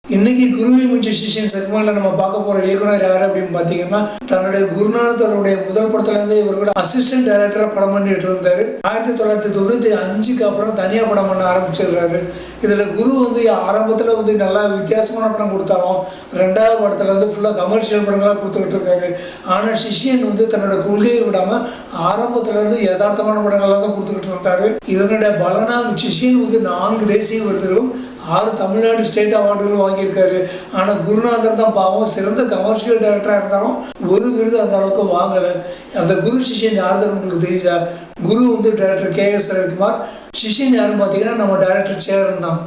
இன்னைக்கு குருவை மிஞ்சி சிஷ்யன் செக்மெண்ட்ல நம்ம பார்க்க போற இயக்குனர் யாரு அப்படின்னு பாத்தீங்கன்னா, தன்னுடைய குருநாதருடைய முதல் படத்துல இருந்து இவர் கூட அசிஸ்டன்ட் டைரக்டரா படம் பண்ணிட்டு இருந்தாரு. 1995க்கு அப்புறம் தனியா படம் பண்ண ஆரம்பிச்சிருக்காரு. இதுல குரு ஆரம்பத்துல நல்லா வித்தியாசமான படம் கொடுத்தாலும், ரெண்டாவது படத்துல ஃபுல்லா கமர்ஷியல் படங்களா கொடுத்துக்கிட்டு இருக்காரு. ஆனா சிஷ்யன் தன்னோட கொள்கையை விடாம ஆரம்பத்துல இருந்து யதார்த்தமான படங்கள்லாம் தான் கொடுத்துக்கிட்டு இருந்தாரு. இதனுடைய பலனா சிஷ்யன் 4 தேசிய விருதுகளும் 6 தமிழ்நாடு ஸ்டேட் அவார்டுகளும் வாங்கியிருக்காரு. ஆனால் குருநாதர் தான் பாவம் சிறந்த கமர்ஷியல் டைரக்டராக இருந்தாலும் ஒரு விருது அந்த அளவுக்கு வாங்கலை. அந்த குரு சிஷ்யன் யாருன்னு உங்களுக்கு தெரியுதா? குரு டைரக்டர் KS ரவிக்குமார், சிஷ்யன் யாருன்னு பார்த்தீங்கன்னா நம்ம டைரக்டர் சேரன் தான்.